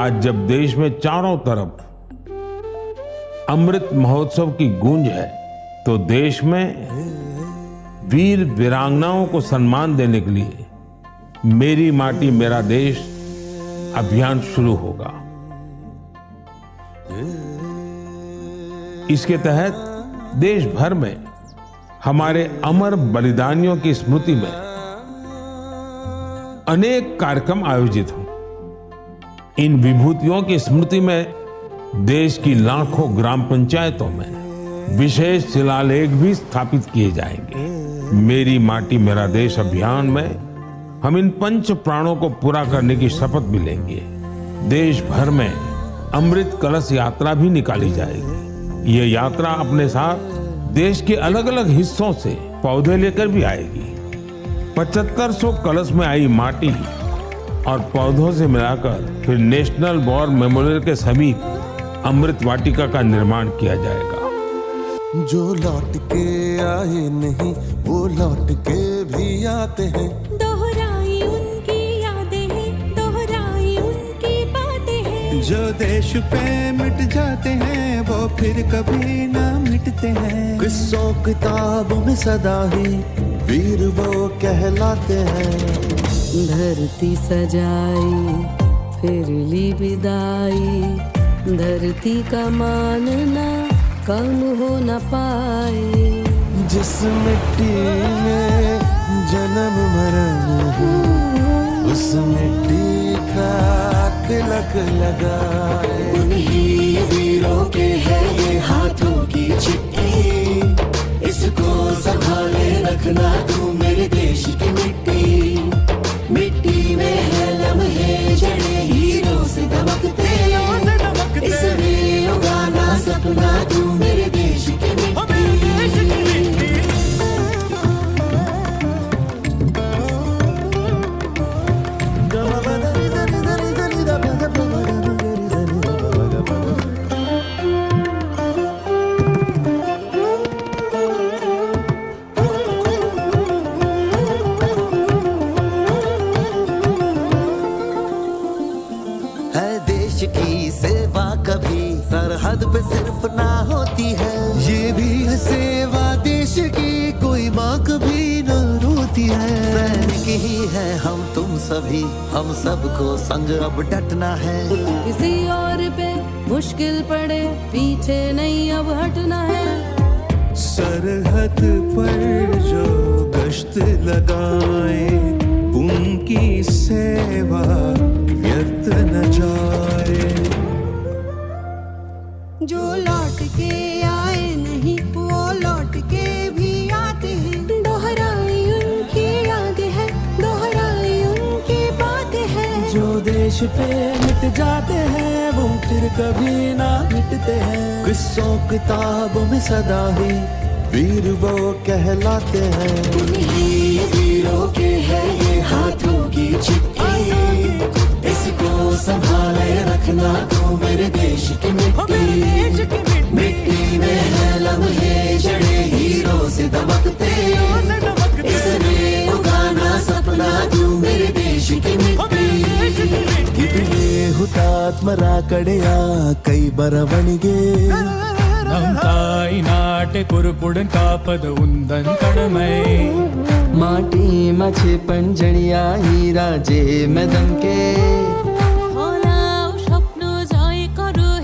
आज जब देश में चारों तरफ अमृत महोत्सव की गूंज है, तो देश में वीर वीरांगनाओं को सम्मान देने के लिए मेरी माटी मेरा देश अभियान शुरू होगा। इसके तहत देश भर में हमारे अमर बलिदानियों की स्मृति में अनेक कार्यक्रम आयोजित हों। इन विभूतियों की स्मृति में देश की लाखों ग्राम पंचायतों में विशेष शिलालेख भी स्थापित किए जाएंगे। मेरी माटी मेरा देश अभियान में हम इन पंच प्राणों को पूरा करने की शपथ भी लेंगे। देश भर में अमृत कलश यात्रा भी निकाली जाएगी। ये यात्रा अपने साथ देश के अलग अलग हिस्सों से पौधे लेकर भी आएगी। 7500 कलश में आई माटी और पौधों से मिलाकर फिर नेशनल वॉर मेमोरियल के समीप अमृत वाटिका का निर्माण किया जाएगा। जो लौट के आए नहीं वो लौट के भी आते हैं। दोहराई उनकी यादें हैं, दोहराई उनकी बातें हैं। जो देश पे मिट जाते हैं वो फिर कभी ना मिटते हैं। किस्सों किताबों में सदा ही वीर वो कहलाते हैं। धरती सजाई फिर ली विदाई, धरती का मानना कम हो न पाए। जिस मिट्टी में जन्म मरण हो उस मिट्टी का तिलक लगाए। उन्हीं वीरों के है ये हाथों की चिट्ठी, इसको संभाले रखना तू मेरे देश की मिट्टी। मिट्टी में है लम्हे जड़े हीरों से दमकते, इसमें उगाना सपना तू मेरे देश की मिट्टी। की सेवा कभी सरहद पे सिर्फ ना होती है, ये भी है सेवा देश की, कोई माँ कभी न रोती है। सैनिक ही है हम तुम सभी, हम सबको संग अब डटना है। किसी और पे मुश्किल पड़े पीछे नहीं अब हटना है। सरहद पर जो गश्त लगाए उनकी सेवा व्यर्थ न जाए। जो लौट के आए नहीं वो लौट के भी आते हैं। दोहराई उनकी यादें हैं, दोहराई उनकी बातें हैं। जो देश पे मिट जाते हैं वो फिर कभी ना मिटते हैं। किस्सों किताबों में सदा ही वीर वो कहलाते हैं। उन्हीं वीरों के है ये हाथों की चिट्ठी, इसको संभाले रखना तू मेरे देश की मिट्टी। मिट्टी में है लम्हे जड़े हीरों से दमकते, इसमें उगाना सपना तू मेरे देश की मिट्टी। कितने हुतात्मरा कड़िया कई बरवणिगे, ನಮ್ ತಾಯಿ ನಾಟೆ ಕುರುಪುಡನ್ ಕಾಪದ ಉಂದನ್ ಕಡಮೈ। माटी मछे पंजड़िया हीरा जे मदम के